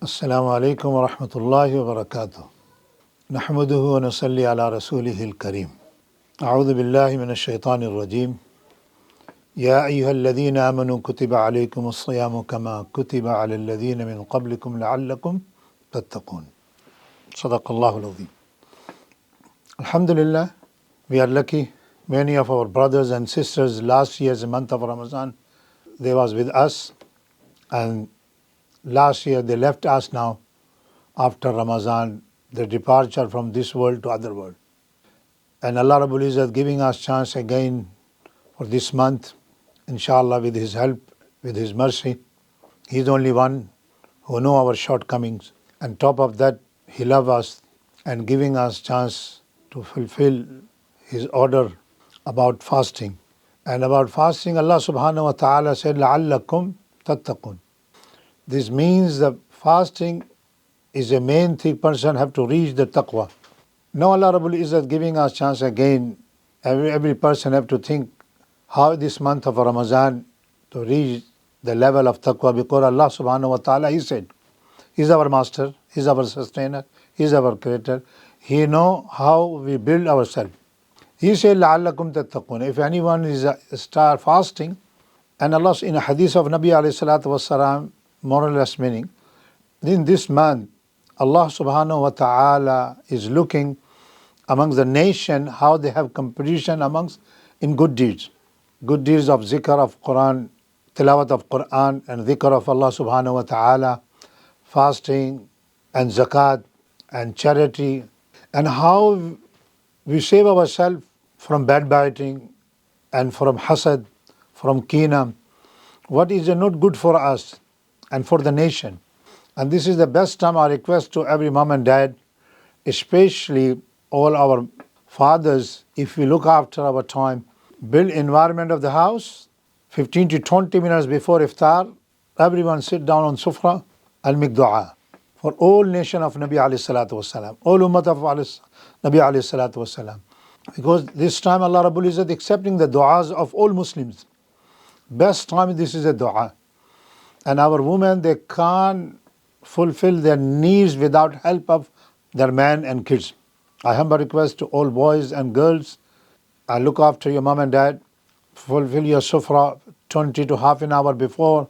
Assalamu alaikum wa rahmatullahi wa barakatuh. Nahmaduhu wa nusalli ala rasulihil kareem. A'udhu billahi minash shaitanir rajeem. Ya ayyuhalladhina amanu kutiba alaykumus siyamu kama kutiba ala alladhina min qablikum la'allakum tattaqun. Sadaqallahu al-azim. Alhamdulillah, we are lucky. Many of our brothers and sisters last year's month of Ramadan, they was with us, and last year they left us now after Ramadan, the departure from this world to other world. And Allah Rabbul Izzat giving us chance again for this month, inshallah, with His help, with His mercy. He is the only one who know our shortcomings. And top of that, He love us and giving us chance to fulfill His order about fasting. And about fasting, Allah subhanahu wa ta'ala said, لَعَلَّكُمْ تَتَّقُونَ. This means that fasting is a main thing person have to reach the taqwa. Now Allah Rabbul Izzat giving us chance again. Every person have to think how this month of Ramadan to reach the level of taqwa, because Allah subhanahu wa ta'ala, He said, He's our master, He's our sustainer, He's our creator. He know how we build ourselves. He said, لَعَلَّكُمْ تَتَّقُونَ. If anyone is start fasting, and Allah in a hadith of Nabi alayhi salatu wasalam, more or less meaning, in this month, Allah subhanahu wa ta'ala is looking amongst the nation how they have competition amongst in good deeds. Good deeds of zikr of Quran, tilawat of Quran and zikr of Allah subhanahu wa ta'ala, fasting and zakat and charity, and how we save ourselves from backbiting and from hasad, from keenam, what is not good for us and for the nation. And this is the best time I request to every mom and dad, especially all our fathers, if we look after our time, build environment of the house, 15 to 20 minutes before iftar, everyone sit down on sufra and make dua for all nation of Nabi alayhi salatu wasalam, all ummah of Nabi alayhi salatu wasalam. Because this time Allah Rabbul Izzat accepting the du'as of all Muslims. Best time this is a dua. And our women, they can't fulfill their needs without help of their men and kids. I humble request to all boys and girls, look after your mom and dad, fulfill your sufra 20 to half an hour before,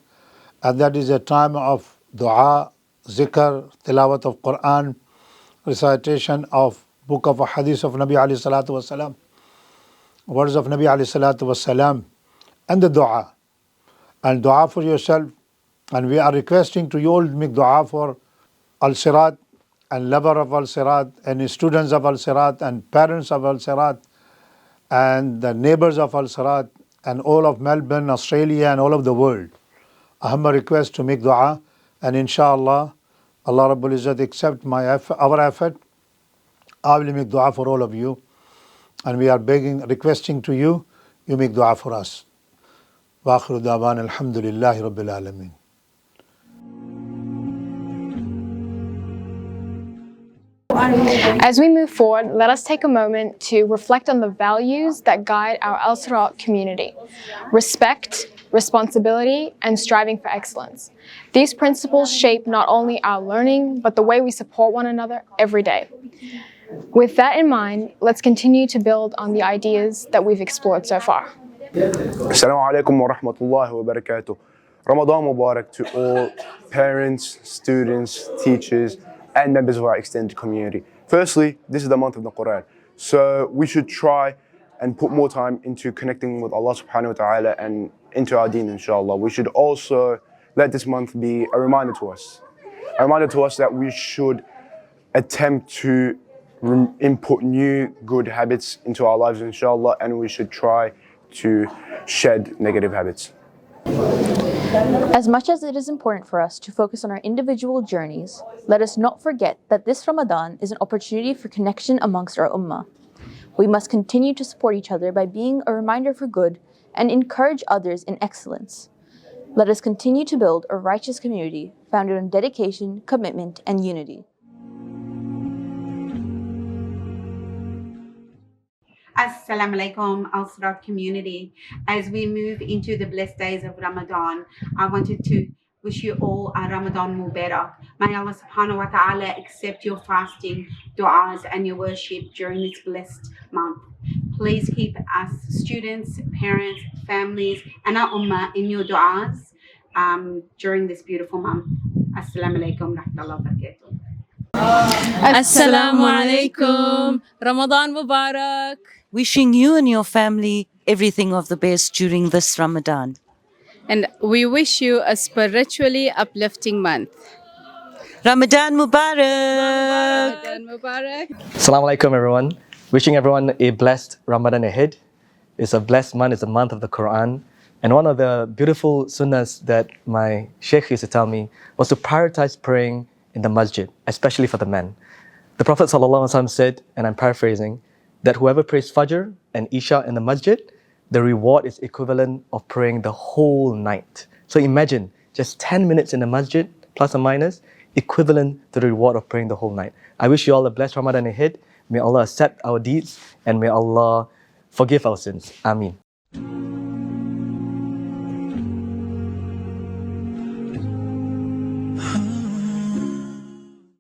and that is a time of dua, zikr, tilawat of Quran, recitation of book of hadith of Nabi alayhi salatu wasalam, words of Nabi alayhi salatu wasalam, and the dua. And dua for yourself. And we are requesting to you all make dua for Al-Siraat and lover of Al-Siraat and students of Al-Siraat and parents of Al-Siraat and the neighbors of Al-Siraat and all of Melbourne, Australia and all of the world. A humble request to make dua, and inshallah, Allah Rabbul Izzat accept our effort. I will make dua for all of you, and we are begging, requesting to you, you make dua for us. Wa akhiru da'wana alhamdulillahi rabbil alameen. As we move forward, let us take a moment to reflect on the values that guide our Al Siraat community: respect, responsibility, and striving for excellence. These principles shape not only our learning, but the way we support one another every day. With that in mind, let's continue to build on the ideas that we've explored so far. Assalamu alaikum wa rahmatullahi wa barakatuh. Ramadan Mubarak to all parents, students, teachers, and members of our extended community. Firstly, this is the month of the Quran, so we should try and put more time into connecting with Allah subhanahu wa ta'ala and into our deen, inshallah. We should also let this month be a reminder to us that we should attempt to input new good habits into our lives, inshallah, and we should try to shed negative habits. As much as it is important for us to focus on our individual journeys, let us not forget that this Ramadan is an opportunity for connection amongst our ummah. We must continue to support each other by being a reminder for good and encourage others in excellence. Let us continue to build a righteous community founded on dedication, commitment, and unity. Assalamu alaikum, Al Siraat community. As we move into the blessed days of Ramadan, I wanted to wish you all a Ramadan Mubarak. May Allah subhanahu wa ta'ala accept your fasting, du'as, and your worship during this blessed month. Please keep us students, parents, families, and our ummah in your du'as during this beautiful month. Assalamu alaikum rahmatullahi wa barakatuh. Assalamu alaikum. Ramadan Mubarak. Wishing you and your family everything of the best during this Ramadan. And we wish you a spiritually uplifting month. Ramadan Mubarak. Ramadan Mubarak. Assalamu alaikum everyone. Wishing everyone a blessed Ramadan ahead. It's a blessed month, it's a month of the Quran. And one of the beautiful sunnahs that my Sheikh used to tell me was to prioritize praying in the masjid, especially for the men. The Prophet ﷺ said, and I'm paraphrasing, that whoever prays Fajr and Isha in the masjid, the reward is equivalent of praying the whole night. So imagine just 10 minutes in the masjid, plus or minus, equivalent to the reward of praying the whole night. I wish you all a blessed Ramadan ahead. May Allah accept our deeds and may Allah forgive our sins. Ameen.